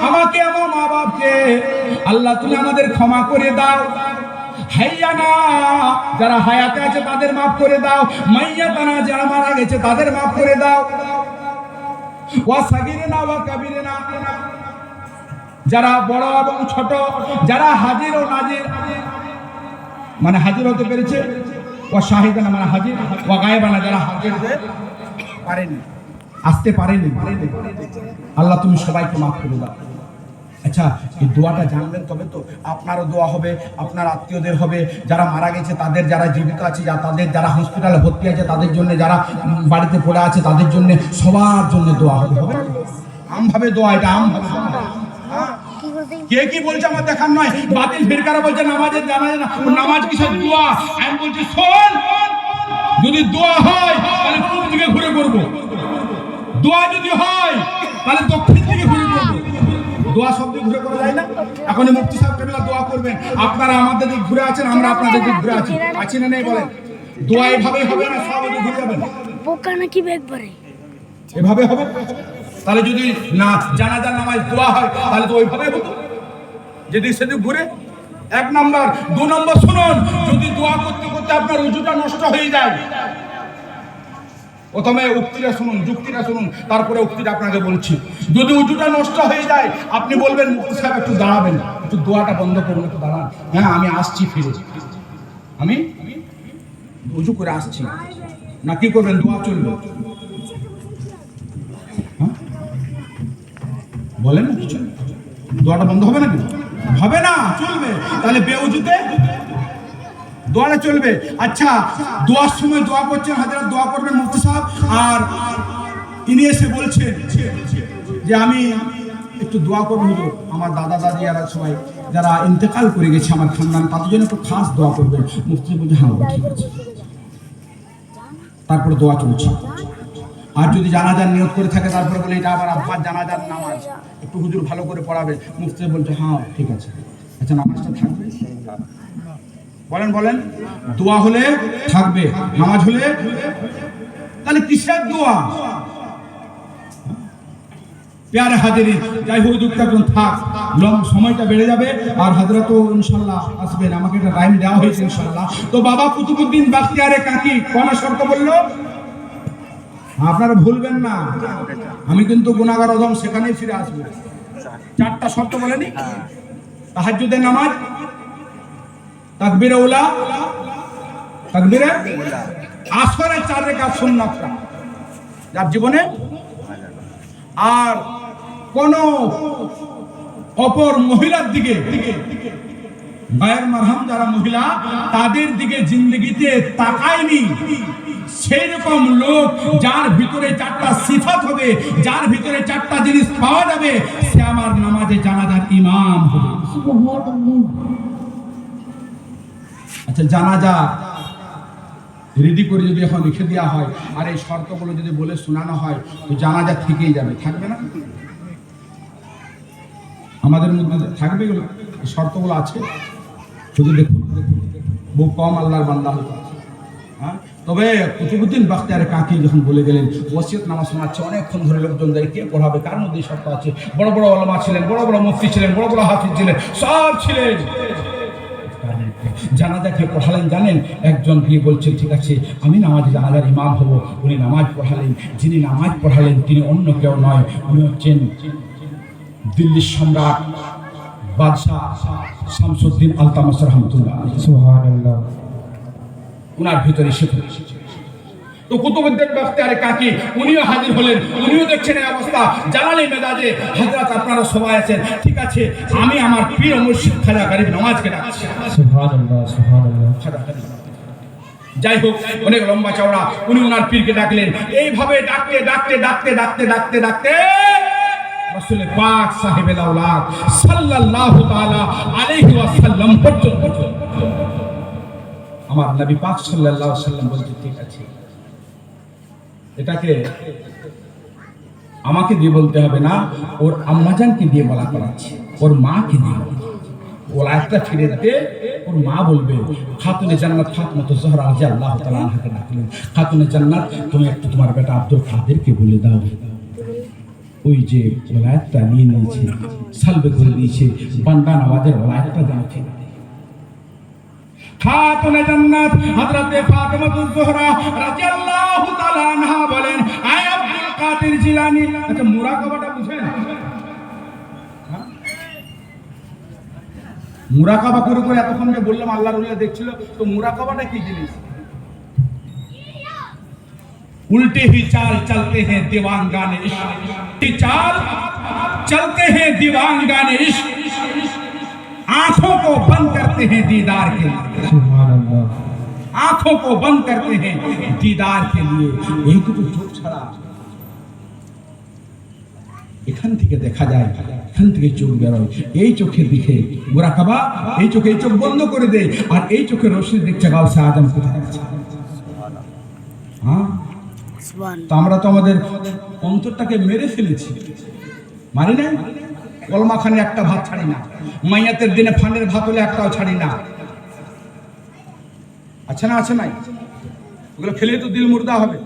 আমাকে আমার মা বাপকে আল্লাহ তুমি আমাদের ক্ষমা করে দাও। হাইয়ানা যারা হায়াতে আছে তাদের মাফ করে দাও, মাইয়াতানা যারা মারা গেছে তাদের মাফ করে দাও। ওয়া সাগিরিনা ওয়া কাবিরিনা যারা বড় এবং ছোট, যারা হাজির ও নাজির মানে হাজির হতে পেরেছে, ওয়া শাহিদানা মানে হাজির, ওয়া গায়েবানা যারা হাজির হতে পারেনি, আসতে পারেনি, আল্লাহ তুমি সবাইকে মাফ করে দাও। আচ্ছা, এই দোয়াটা জানবেন তবে তো আপনারও দোয়া হবে, আপনার আত্মীয়দের হবে, যারা মারা গেছে তাদের, যারা জীবিত আছে তাদের, যারা হসপিটালে ভর্তি আছে তাদের জন্য, যারা বাড়িতে পড়ে আছে তাদের জন্য, সবার জন্য দোয়া হবে। হবে আমভাবে দোয়া, এটা আমভাবে। কে কি বলছে আমার দেখার নয়। বাতিল ফিরকারা বলছে নামাজের জানা না, নামাজ কিসের দোয়া। আমি বলছি শোন, যদি দোয়া হয় তাহলে পূর্ব দিকে ঘুরে করবো, দোয়া যদি হয় তাহলে দক্ষিণ দিকে ঘুরে করবো। দোয়া সব দিকে ঘুরে করা যায় না। এখন মুফতি সাহেব কেবলা দোয়া করবেন, আপনারা আমাদের দিকে ঘুরে আছেন, আমরা আপনাদের দিকে ঘুরে আছি, আছি না নেই বলেন? দোয়া এভাবেই হবে না, সব দিকে ঘুরে যাবেন। বোকা নাকি একবারে এভাবে হবে? তাহলে যদি না জানাজার নামাজ দোয়া হয় তাহলে তো ওইভাবে হতো, যেদিক সেদিক ঘুরে। এক নাম্বার। দু নম্বর শুনুন, যদি দোয়া করতে করতে আপনার উজুটা নষ্ট হয়ে যায়, প্রথমে উক্তিটা শুনুন, যুক্তিটা শুনুন, তারপরে উক্তিটা আপনাকে বলছি। যদি উজুটা নষ্ট হয়ে যায়, আপনি বলবেন মুফতি সাহেব একটু দাঁড়াবেন, একটু দোয়াটা বন্ধ করুন, একটু দাঁড়ান। হ্যাঁ আমি আসছি, ফিরে আমি উজু করে আসছি। না কি করবেন? দোয়া চলবে? বলেন না কিছু, দোয়াটা বন্ধ হবে নাকি? হবে না, চলবে। তাহলে বেউজুতে দোয়াটা চলবে। আচ্ছা, দোয়ার সময় দোয়া করছেন, হাজার দোয়া করবেন মুফতি সাহেব, আর ইনি এসে বলছেন যে আমি একটু দোয়া করবো হুজুর, আমার দাদা দাদি আর সবাই যারা ইন্তেকাল করে গেছে আমার খানদান, তাদের জন্য একটু খাস দোয়া করবেন। মুফতি বলছে হ্যাঁ ঠিক আছে। তারপরে দোয়া চলছে। আর যদি জানাজার নিয়ত করে থাকে, তারপরে বলে এটা আবার আব্বার জানাজার নামাজ, একটু হুজুর ভালো করে পড়াবে। মুফতি বলছে হ্যাঁ ঠিক আছে। আচ্ছা, নামাজটা থাকবে? বলেন বলেন। দোয়া হলে থাকবে, নামাজ হলে, তাহলে কিসের দোয়া? প্যারে হাজিরি, যাই হোক দুঃখটা এখন থাক, সময়টা বেড়ে যাবে। আর হাজরা তো ইনশাল্লাহ আসবেন, আমাকে একটা টাইম দেওয়া হয়েছে ইনশাল্লাহ। তো বাবা কুতুবউদ্দিন বাখতিয়ারে কাকি কোন শর্ত বললো? আপনারা ভুলবেন না, আমি কিন্তু গুনাহগার অধম, সেখানেই ফিরে আসবো। 4টা শর্ত বলেনি? তাহাজ্জুদের নামাজ, তাকবীরে উলা, তাকবীরে আসরে 4 রাকাত সুন্নাতটা যার জীবনে, আর কোন অপর মহিলার দিকে গায়ের মারহাম যারা মহিলা, তাদের দিকে জিন্দগিতে তাকায়নি, সেই রকম লোক যার ভিতরে 4টা সিফাত হবে, যার ভিতরে 4টা জিনিস পাওয়া যাবে, সে আমার নামাজে জানাজার ইমাম হবে। আচ্ছা, জানাজা রেডি করে যদি এখন লিখে দেওয়া হয় আর এই শর্তগুলো যদি বলে শোনানো হয়, তো জানাজা থেকেই যাবে, থাকবে না? আমাদের মধ্যে থাকবে এগুলো, এই শর্তগুলো আছে। শুধু দেখুন, বহু কম আল্লাহর বান্দা হতে আছে। হ্যাঁ, তবে কুতুবউদ্দিন বাখতিয়ারে কাকি যখন বলে গেলেন ওসিয়ত নামা শোনাচ্ছে, অনেকক্ষণ ধরে লোকজনদের কে পড়াবে, কার মধ্যে শর্ত আছে? বড় বড় ওলামা ছিলেন, বড় বড় মুফতি ছিলেন, বড় বড় হাফিজ ছিলেন, সব ছিলেন। জানাজাকে পড়ালেন জানেন, একজন গিয়ে বলছেন ঠিক আছে আমি নামাজে জানাজার ইমাম হব। উনি নামাজ পড়ালেন, যিনি নামাজ পড়ালেন তিনি অন্য কেউ নয়, উনি হচ্ছেন দিল্লির সম্রাট বাদশাহ শামসুদ্দিন আলতামাস রহমতুল্লাহ। সুবহানাল্লাহ। উনার ভিতরে শিখে তো কুতুবউদ্দিন বাখতিয়ারে কাকি উনিও হাজির হলেন, উনিও দেখছেন এই অবস্থা, জানালেন মেজাজে হযরত আপনারা সবাই আছেন, ঠিক আছে আমি আমার পীর ও মুর্শিদ খাজা গরিব নওয়াজকে ডাকছি। সুবহানাল্লাহ সুবহানাল্লাহ। যাই হোক, অনেক লম্বা চওড়া, উনি ওনার পীরকে ডাকলেন। এইভাবে ডাকতে ডাকতে ডাকতে ডাকতে ডাকতে ডাকতে রাসূল পাক সাহেবেল আওলাদ সাল্লাল্লাহু তাআলা আলাইহি ওয়াসাল্লাম পর্যন্ত আমার নবী পাক সাল্লাল্লাহু আলাইহি ওয়াসাল্লাম বলতে ঠিক আছে, এটাকে আমাকে দিয়ে বলতে হবে না, ওর আম্মাজানকে দিয়ে বলা করাচ্ছে, ওর মাকে দিয়ে। ওর আয়াতটা ফিরে দিতে ওর মা বলবে, খাতুনে জান্নাত ফাতিমা জোহরা রাদিয়াল্লাহু তাআলা আনহাকে ডাকলেন, খাতুনে জান্নাত তুমি একটু তোমার বেটা আব্দুল কাদেরকে বলে দাও। ওই যে ওলায়াতটা নিয়ে নিয়েছে, সালবে করে দিয়েছে, বান্দা নওয়াজের ওলায়াতটা যেন ফিরে দেয়। খাতুনে জান্নাত হযরত ফাতেমাতুজ জোহরা রাদিয়াল্লাহু তাআলা আনহা বলেন, আয় আব্দুল কাদের জিলানী, আচ্ছা মুরাকাবাটা বুঝেন? মুরাকাবা করে করে এতক্ষণ যে বললাম আল্লাহর ওলি দেখছিল, তো মুরাকাবাটা কি জিনিস? उल्टे ही चाल चलते हैं दीवानगाने इश्क, ही चाल चलते हैं दीवानगाने इश्क, आंखों को बंद करते हैं दीदार के लिए, सुभान अल्लाह, आंखों को बंद करते हैं दीदार के लिए। एक तो चोख छड़ा এখান থেকে দেখা যায়, এখান থেকে চোখ বেরোয়, এই চোখের দিকে মুরাকাবা, এই চোখে এই চোখ বন্ধ করে দেয়, আর এই চোখের রশ্মি দেখছে গাউসে আজম কোথায় আছে। হ্যাঁ, তো আমরা তো আমাদের অন্তরটাকে মেরে ফেলেছি, মারি নাই? কলমা খানে একটা ভাত ছাড়ি না, মাইয়াতের দিনে ফান্ডের ভাত হলে একটাও ছাড়ি না। আছে না? আছে নাই? ওগুলো খেলে তো দিল মুর্দা হবে।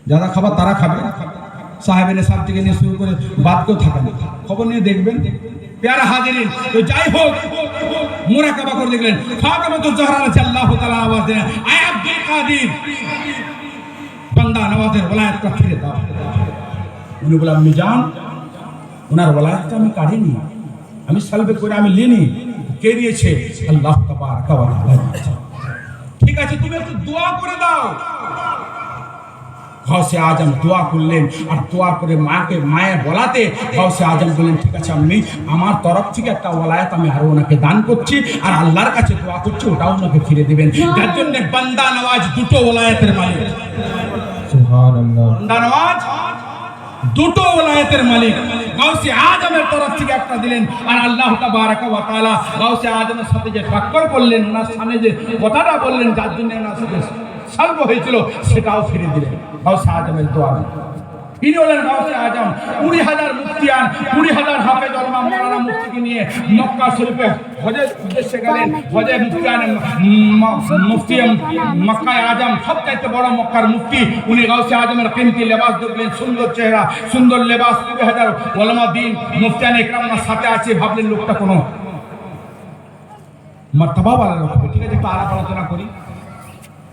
যারা খাবার তারা খাবে, সাহেবের সাহেব থেকে নিয়ে শুরু করে বাদ কেউ থাকে না, খবর নিয়ে দেখবেন। প্যারা হাজিরিন, তো যাই হোক মুরাকাবা করে দেখলেন ফাতেমাতুজ জোহরা রাদিয়াল্লাহু তাআলা আওয়াজ দেন, আয় আব্দুল কাদের, বান্দা নওয়াজের ওলায়াতটা ফিরে দাও। উনি বললেন, আমি জান ওনার ওলায়াতটা আমি কাটিনি, আমি সালবে করে আমি লিনি, কে দিয়েছে? আল্লাহ তাবারাকা ওয়া তাআলা। ঠিক আছে, তুমি একটু দোয়া করে দাও। গাউসে আজম দোয়া করলেন, আর দোয়া করে মায়ের বলাতে গাউসে আজম বললেন, ঠিক আছে আমি আমার তরফ থেকে একটা ওলায়াত আমি আরো ওনাকে দান করছি, আর আল্লাহর কাছে দোয়া করছি ওটাও ওনাকে ফিরে দিবেন। যার জন্য বান্দা নওয়াজ দুটো ওলায়াতের মালিক, সুবহানাল্লাহ, বান্দা নওয়াজ দুটো ওলায়াতের মালিক। গাউসে আজমের তরফ থেকে একটা দিলেন, আর আল্লাহ তাবারাকা ওয়া তাআলা গাউসে আজমের সাথে যে টক্কর করলেন, ওনার সামনে যে কথাটা বললেন, যার জন্য ওনার সাথে সালব হয়েছিল, সেটাও ফিরে দিলেন গাউসে আজমের দোয়া। ইনি হলেন গাউসে আজম। 20,000 মুফতিয়ান, 20,000 হাফেজ উলামা মাওলানা মুফতিকে নিয়ে মক্কা শরীফে হজের উদ্দেশ্যে গেলেন। হজে মুফতিয়ান মুফতি মক্কা আজম, সবচাইতে বড় মক্কার মুফতি, উনি গাউসে আজমের কিমতি লেবাস দেখলেন, সুন্দর চেহারা, সুন্দর লেবাস, 20,000 উলামা দিন মুফতিয়ান ইকরামের সাথে আছে, ভাবলেন লোকটা কোনো মারতাবা वाला লোক হবে। ঠিক আছে, একটু আলাপ আলোচনা করি।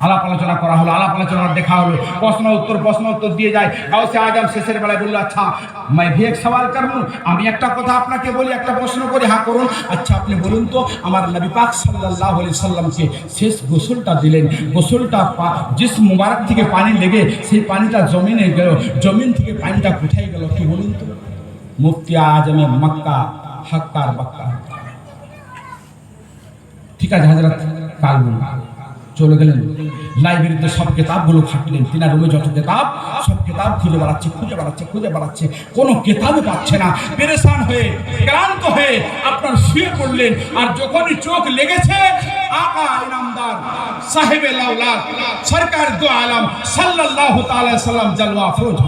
আলাপ আলোচনা করা হলো, আলাপ আলোচনা দেখা হলো, প্রশ্ন উত্তর দিয়ে যায়। গাউসে আজম শেষের বেলায় বললো, আচ্ছা मैं भी एक सवाल कर लूं, আমি একটা কথা আপনাকে বলি, একটা প্রশ্ন করি। হ্যাঁ করুন। আচ্ছা আপনি বলুন তো, আমার নবী পাক সাল্লাল্লাহু আলাইহি সাল্লামকে শেষ গোসলটা দিলেন, গোসলটা জিস মুবারক থেকে পানি লেগে সেই পানিটা জমিনে গেল, জমিন থেকে পানিটা কোথায় গেল কি বলুন তো? মুফতি আজমে মক্কা হাক্কার বাক্কা। ঠিক আছে হযরত, কাল বলুন। চলে গেলেন লাইব্রেরিতে, সব কিতাবগুলো খাটলেন, তিনার রুমে যত কিতাব, সব কিতাব খুঁজে বেড়াচ্ছে, কোনো কিতাবও পাচ্ছে না। পেরেশান হয়ে, ক্লান্ত হয়ে আপনার শুয়ে পড়লেন। আর যখনই চোখ লেগেছে, আকা ইনামদার সাহেবে লাউলাদ সরকার দু আলম সাল্লাল্লাহু তাআলা সাল্লাম জলওয়া ফরোজ,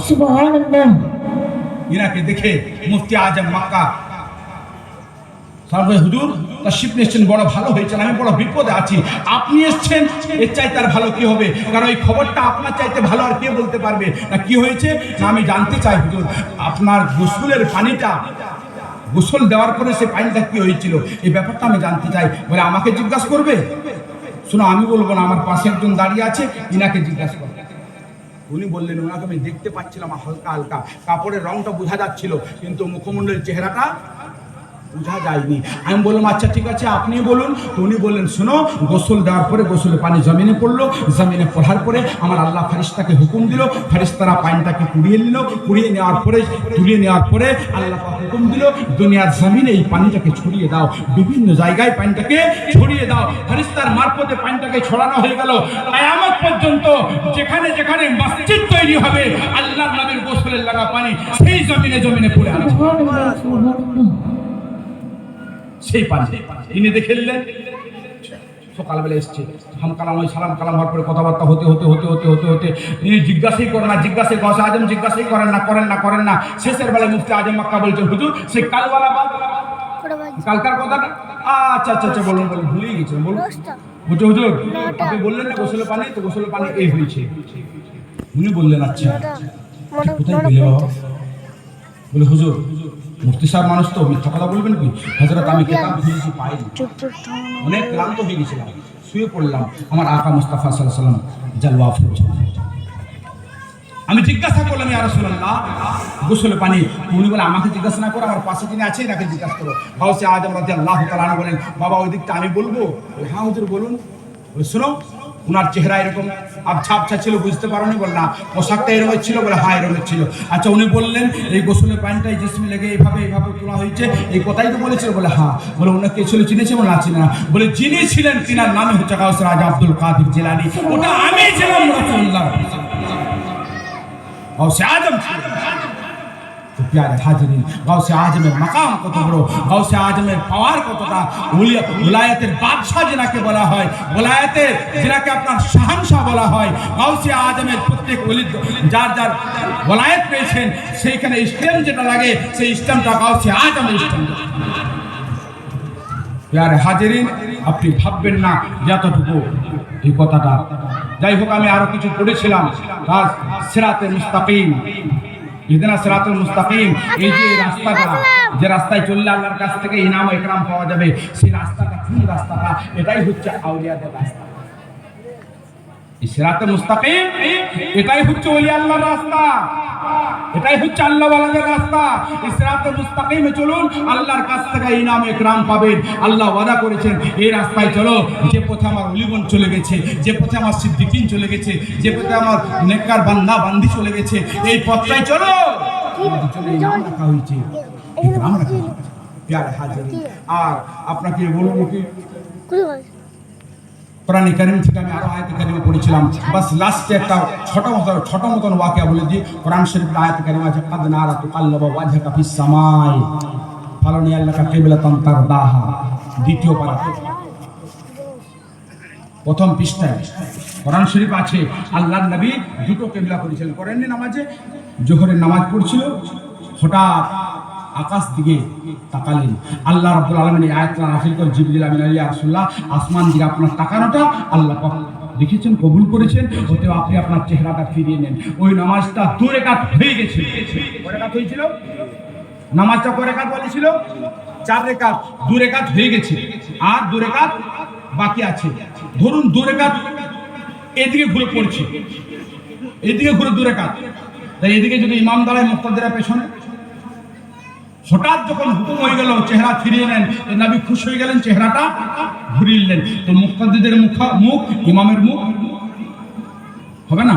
সুবহানাল্লাহ, ইনাকে দেখে মুফতি আজম মক্কা সাহেব, হুজুর তাশরিফ নিয়েছেন, বড় ভালো হয়েছে, আমি বড় বিপদে আছি, আপনি এসেছেন, এর চাইতে আর ভালো কি হবে? কারণ এই খবরটা আপনার চাইতে ভালো আর কে বলতে পারবে? না কি হয়েছে? না আমি জানতে চাই হুজুর, আপনার গোসলের পানিটা, গোসল দেওয়ার পরে সেই পানিটা কি হয়েছিল, এই ব্যাপারটা আমি জানতে চাই। বলে আমাকে জিজ্ঞাসা করবে? শোনো, আমি বলবো না, আমার পাশে একজন দাঁড়িয়ে আছে, ইনাকে জিজ্ঞাসা করবে। উনি বললেন, ওনাকে আমি দেখতে পাচ্ছিলাম হালকা হালকা, কাপড়ের রংটা বোঝা যাচ্ছিল, কিন্তু মুখমণ্ডলের চেহারাটা বোঝা যায়নি। আমি বললাম আচ্ছা ঠিক আছে, আপনি বলুন। তো উনি বললেন, শোনো, গোসল দেওয়ার পরে গোসলের পানি জমিনে পড়লো, জমিনে পড়ার পরে আমার আল্লাহ ফারিস্তাকে হুকুম দিল, ফারিস্তারা পানিটাকে কুড়িয়ে নিল, কুড়িয়ে নেওয়ার পরে তুলে নেওয়ার পরে আল্লাহ হুকুম দিল, দুনিয়ার জমিনে এই পানিটাকে ছড়িয়ে দাও, বিভিন্ন জায়গায় পানিটাকে ছড়িয়ে দাও। ফারিস্তার মারফতে পানিটাকে ছড়ানো হয়ে গেল। কিয়ামত পর্যন্ত যেখানে যেখানে মসজিদ তৈরি হবে, আল্লাহর নবীর গোসলের লাগা পানি সেই জমিনে পড়ে আছে, সেই পানি তিনি দেখলেন। সকালবেলা এসছে, হাম কালাম ওই সালাম কালাম হওয়ার পরে কথাবার্তা হতে তিনি জিজ্ঞাসাই গাউসে আজম জিজ্ঞাসাই করেন না। শেষের বেলায় মুফতি আজম মক্কা বলছেন, হুজুর সেই কালওয়ালা বাদ, কালকার কথাটা, আচ্ছা বলুন, ভুলেই গেছিলাম, বলুন। হুজুর আপনি বললেন না গোসলের পানি, তো গোসলের পানি এই হয়েছে। উনি বললেন আচ্ছা কোথায় পেলে বাবা? বলে হুজুর মুফতি সাহেব মানুষ তো মিথ্যা কথা বলবেন কি? হযরত আমি কিতাব খুঁজেছি পাইনি, অনেক ক্লান্ত হয়ে গেছিলাম, শুয়ে পড়লাম। আমার আকা মুস্তাফা সাল্লাল্লাহু আলাইহি ওয়াসাল্লাম জালওয়া ফরজ। আমি জিজ্ঞাসা করলাম ইয়া রাসূলুল্লাহ গোসল পানি, উনি বলে আমাকে জিজ্ঞাসা না করে আমার পাশে যিনি আছে তাকে জিজ্ঞাসা করো। গাউসে আজম রাদিয়াল্লাহু তাআলা আনহু বলেন বাবা ওই দিকটা আমি বলবো? হ্যাঁ হুজুর বলুন। বলে শোনো ওনার চেহারা এরকম আবছা আবছা ছিল, বুঝতে পারোনি? বল না। পোশাকটা এরকম ছিল? বলে হ্যাঁ এরকম ছিল। আচ্ছা উনি বললেন এই গোসলের পানিটাই জিসমে লেগে এইভাবে এইভাবে তোলা হয়েছে, এই কথাই তো বলেছিল? বলে হ্যাঁ। বলে ওনাকে কে ছিল চিনেছে? বলে না চিনে না। বলে যিনি ছিলেন তিনার নামে হচ্ছে গাউসে আজম আব্দুল কাদের জিলানী, ওটা আমি ছিলাম রাসূলুল্লাহ। গাউসে আজম তো প্যারে হাজিরিন, গাউসে আজমের মাকাম কত বড়, গাউসে আজমের পাওয়ার কতটা, ওলায়াতের বাদশাহ যেনাকে বলা হয়, ওলায়াতের যেনাকে আপনার শাহানশাহ বলা হয়, গাউসে আজমের প্রত্যেক ওলি যার যার ওলায়াত পেয়েছেন সেইখানে স্টেম যেটা লাগে সেই স্টেমটা গাউসে আজমের স্টেম। প্যারে হাজিরিন আপনি ভাববেন না যতটুকু এই কথাটা। যাই হোক আমি আরো কিছু পড়েছিলাম, তার সিরাতে মুস্তাকিম, ইহদিনা সিরাতুল মুস্তাকিম, এই যে রাস্তাটা, যে রাস্তায় চললে আল্লাহর কাছ থেকে ইনাম ও ইকরাম পাওয়া যাবে, সেই রাস্তাটা কোন রাস্তাটা? এটাই হচ্ছে আউলিয়াদের রাস্তা। এই সিরাতে মুস্তাকিম এটাই হচ্ছে ওলি আল্লাহর রাস্তা, এটাই হচ্ছে আল্লাহ ওয়ালাদের রাস্তা। এই সিরাতে মুস্তাকিমে চলুন, আল্লাহর কাছ থেকে ইনাম ইকরাম পাবেন। আল্লাহ ওয়াদা করেছেন এই রাস্তায় চলো, যে পথে আমার ওলিগণ চলে গেছে, যে পথে আমার সিদ্দিকিন চলে গেছে, যে পথে আমার নেককার বান্দা বান্দি চলে গেছে, এই পথটাই চলো। চলে ইনাম রাখা হয়েছে, ইকরাম রাখা হয়েছে। প্যারে হাজিরিন আর আপনাকে বলবো কি, কোরআনে কারীম থেকে আমি আরো আয়াতে কারিমা পড়েছিলাম, বাস লাস্টে একটা ছোট মতন ওয়াকিয়া বলে দিই। কোরআন শরীফের আয়াতে কারিমা আছে কাদ নারা তুকাল্লাবু ওয়াজহাকা ফিস সামাই ফালানিয়াল্লাকা কিবলাতান তারদাহা, দ্বিতীয় পারা প্রথম পৃষ্ঠায় কোরআন শরীফ আছে আল্লাহর নবী দুটো কিবলা করেছিলেন। করেননি নামাজে, জোহরের নামাজ পড়ছিল, হঠাৎ আকাশ দিকে তাকালেন, আল্লাহ রাব্বুল আলামিন এই আয়াতটা নাযিল করে জিবরিল আমিন ইয়া রাসূলুল্লাহ আসমান দিকে আপনার তাকানোটা আল্লাহ পাক দেখেছেন, কবুল করেছেন, অতএব আপনি আপনার চেহারাটা ফিরিয়ে নেন। ওই নামাজটা 2 রাকাত হয়ে গেছে। কয় রাকাত হয়েছিল? নামাজটা কয় রাকাত বলেছিল? 4 রাকাত। 2 রাকাত হয়ে গেছে আর 2 রাকাত বাকি আছে। ধরুন 2 রাকাত এদিকে ঘুরে পড়ছে, এদিকে ঘুরে 2 রাকাত, তাই এদিকে যদি ইমাম দাঁড়ায় মুক্তাদিরা পেছনে, হঠাৎ যখন হুকুম হয়ে গেল চেহারা ফিরিয়ে নেন, তো নবী খুশি হয়ে গেলেন, চেহারাটা ঘুরিয়ে নিলেন। তো মুক্তাদিদের মুখ ইমামের মুখ হবে না,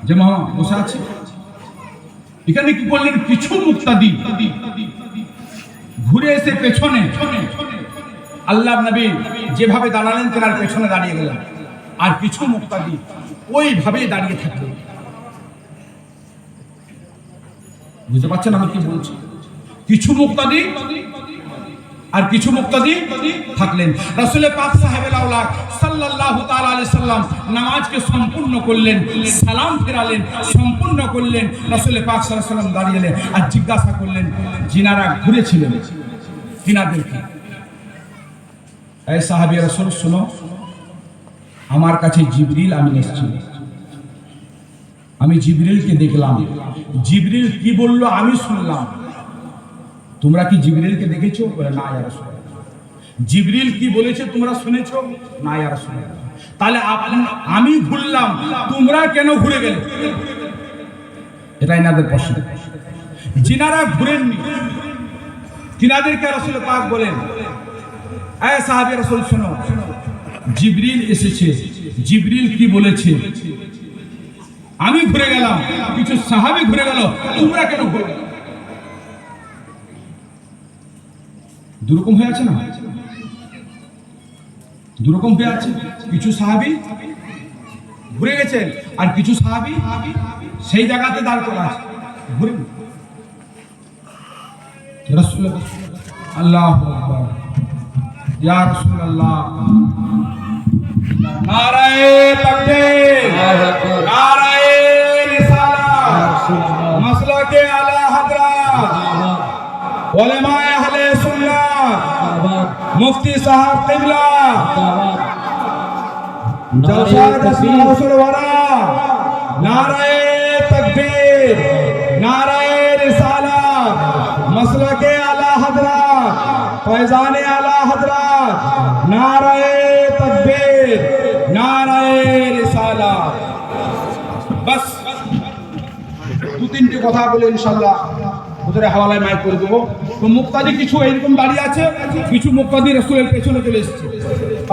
যে মামা বসে আছে এখানে কি করলেন? কিছু মুক্তাদি ঘুরে এসে পেছনে আল্লাহর নবী যেভাবে দাঁড়ালেন তেনার পেছনে দাঁড়িয়ে গেলেন, আর কিছু মুক্তাদি ওইভাবেই দাঁড়িয়ে থাকলেন। বুঝতে পারছেন আমি কি বলছি? কিছু মুক্তাদি আর কিছু মুক্তাদি থাকলেন। রাসূল পাক সাহেবে আওলাদ সাল্লাল্লাহু তাআলা আলাইহি সাল্লাম নামাজকে সম্পূর্ণ করলেন, সালাম ফেরালেন, সম্পূর্ণ করলেন। রাসূল পাক সাল্লাল্লাহু আলাইহি সাল্লাম দাঁড়িয়ে আর জিজ্ঞাসা করলেন যিনারা ঘুরেছিলেন তিনাদেরকে, এই সাহাবী রাসূল শুনো, আমার কাছে জিবরিল আমিন এসেছিল, আমি জিবরিলকে দেখলাম, জিবরিল কি বলল আমি শুনলাম, তোমরা কি জিবরিলকে দেখেছো? বলে না ইয়া রাসূলুল্লাহ। জিবরিল কি বলেছে তোমরা শুনেছো? না ইয়া রাসূলুল্লাহ। তাহলে আমি ঘুরলাম, তোমরা কেন ঘুরে গেলে? এটা এনাদের প্রশ্ন। যিনারা ঘুরেননি তিনাদেরকে রাসূল পাক বলেন, এই সাহাবী রাসূল শোনো, জিবরিল এসেছে, জিবরিল কি বলেছে? আমি ঘুরে গেলাম, কিছু সাহাবী ঘুরে গেল, তোমরা কেন ঘুরে গেলে? দুরকম হয়ে আছে না? দুরকম হয়ে আছে। কিছু সাহাবী ঘুরে গেছেন আর কিছু সাহাবী সেই জায়গাতে দাঁড় করা আছে, ঘুরে। রাসূলুল্লাহ আল্লাহু আকবার, ইয়া রাসূলুল্লাহ, নারায়ে তাকবীর, নারায়ে রিসালাত, মাসলাকে আলা হযরত উলামায়ে আহলে সুন্নাত, মুফতি সাহেব কিবলা, জলসা রাসূল ওয়ারা, নারায়ে তাকবীর, नाराए रिसालत, मसलके आला हजरत, फैजाने आला हजरत, नाराए तकबीर, नाराए रिसालत। बस दু তিনটে কথা বলে ইনশাআল্লাহ হুজুরের হাওয়ালায় মাইক করে দেবো। তো মুক্তাদি কিছু এইরকম দাঁড়িয়ে আছে, কিছু মুক্তাদি রাসূলের পেছনে চলে এসেছে।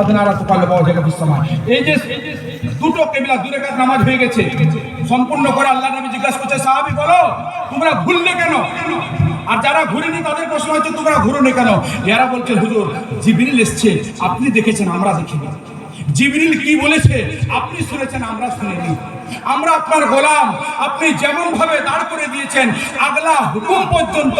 আদনারা তো পারলে বাবা জায়গা বিশ্বমা, এই যে দুটো কেবলা দু রাকাত নামাজ হয়ে গেছে সম্পূর্ণ করে, আল্লাহ নবী জিজ্ঞাসা করছে সাহাবী বলো তোমরা ভুললে কেন? আর যারা ঘুরেনি তাদের প্রশ্ন হচ্ছে তোমরা ঘুরোনি কেন? এরা বলছে হুজুর জিবরিল এসেছে, আপনি দেখেছেন আমরা দেখিনি। জিবরিল কি বলেছে আপনি শুনেছেন আমরা শুনিনি। আমরা আপনার গোলাম, আপনি যেমন ভাবে দাঁড় করে দিয়েছেন আগলা হুকুম পর্যন্ত